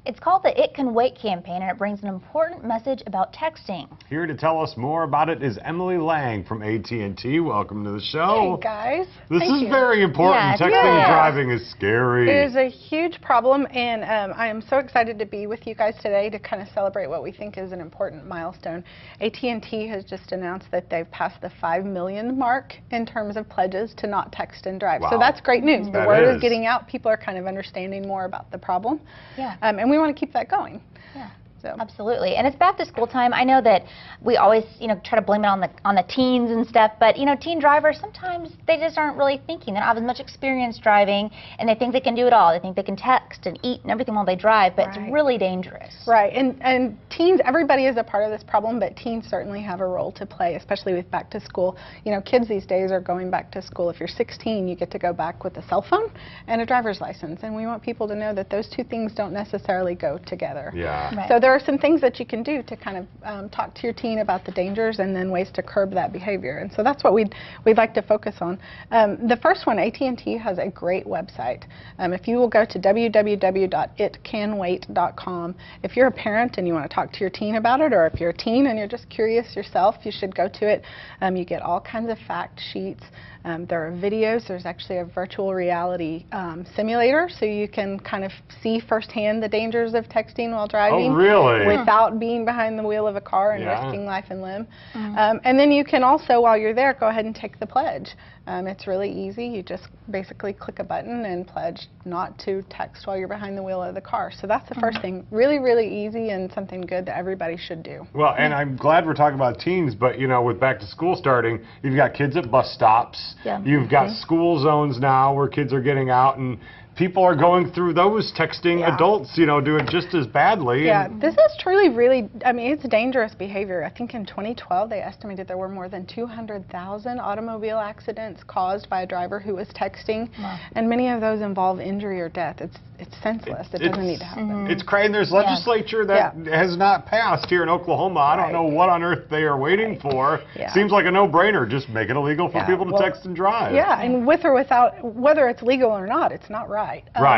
It's called the It Can Wait campaign, and it brings an important message about texting. Here to tell us more about it is Emily Lang from AT&T. Welcome to the show. Hey guys. This is very important. Texting and driving is scary. It is a huge problem, and I am so excited to be with you guys today to kind of celebrate what we think is an important milestone. AT&T has just announced that they've passed the 5 million mark in terms of pledges to not text and drive. Wow. So that's great news. The That word is is getting out. People are kind of understanding more about the problem. Yeah. And we want to keep that going. Yeah. So. Absolutely, and it's back to school time. I know that we always, try to blame it on the teens and stuff, but teen drivers, sometimes they just aren't really thinking. They don't have as much experience driving, and they think they can do it all. They think they can text and eat and everything while they drive, but it's really dangerous. Right, and teens, everybody is a part of this problem, but teens certainly have a role to play, especially with back to school. Kids these days are going back to school. If you're 16, you get to go back with a cell phone and a driver's license, and we want people to know that those two things don't necessarily go together. Yeah. Right. So there are some things that you can do to kind of talk to your teen about the dangers and then ways to curb that behavior. And so that's what we'd like to focus on. The first one, AT&T has a great website. If you will go to www.itcanwait.com, if you're a parent and you want to talk to your teen about it, or if you're a teen and you're just curious yourself, you should go to it. You get all kinds of fact sheets. There are videos. There's actually a virtual reality simulator, so you can kind of see firsthand the dangers of texting while driving. Oh, really? Without being behind the wheel of a car and risking life and limb. Mm-hmm. And then you can also, while you're there, go ahead and take the pledge. It's really easy. You just basically click a button and pledge not to text while you're behind the wheel of the car. So that's the first thing. Really, really easy and something good that everybody should do. Well, and I'm glad we're talking about teens, but with back to school starting, you've got kids at bus stops. Yeah. You've got school zones now where kids are getting out, and people are going through those texting adults, doing just as badly. Yeah, this is truly really, it's dangerous behavior. I think in 2012 they estimated there were more than 200,000 automobile accidents caused by a driver who was texting, and many of those involve injury or death. It's senseless. It doesn't need to happen. It's crazy. There's legislature that has not passed here in Oklahoma. I don't know what on earth they are waiting for. Seems like a no-brainer. Just make it illegal for people to text and drive. Yeah, and with or without, whether it's legal or not, it's not right.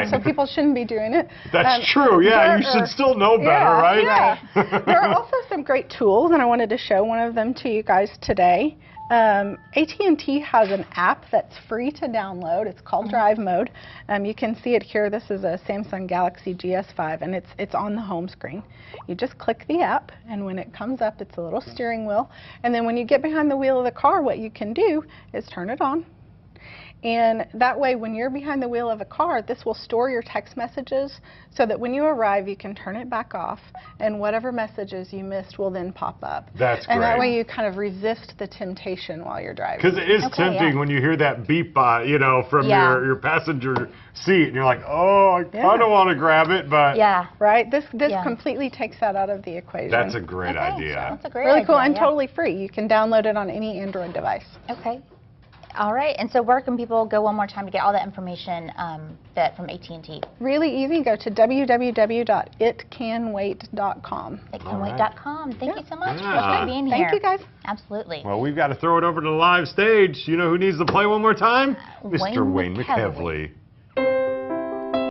So people shouldn't be doing it. That's true. Yeah, you should still know better, right? Yeah. There are also some great tools, and I wanted to show one of them to you guys today. AT&T has an app that's free to download. It's called Drive Mode. You can see it here. This is a Samsung Galaxy GS5, and it's on the home screen. You just click the app, and when it comes up, it's a little steering wheel. And then when you get behind the wheel of the car, what you can do is turn it on. And that way, when you're behind the wheel of a car, this will store your text messages so that when you arrive, you can turn it back off, and whatever messages you missed will then pop up. That's great. And that way you kind of resist the temptation while you're driving. Because it is tempting when you hear that beep, from your passenger seat, and you're like, oh, I kind of want to grab it, but... Yeah. Right? This completely takes that out of the equation. That's a great idea. That's a great really idea, cool and totally free. You can download it on any Android device. Okay. All right, and so where can people go one more time to get all that information from AT&T? Really easy. Go to www.itcanwait.com. Itcanwait.com. Thank you so much for being here. Thank you, guys. Absolutely. Well, we've got to throw it over to the live stage. You know who needs to play one more time? Mr. Wayne McKevely.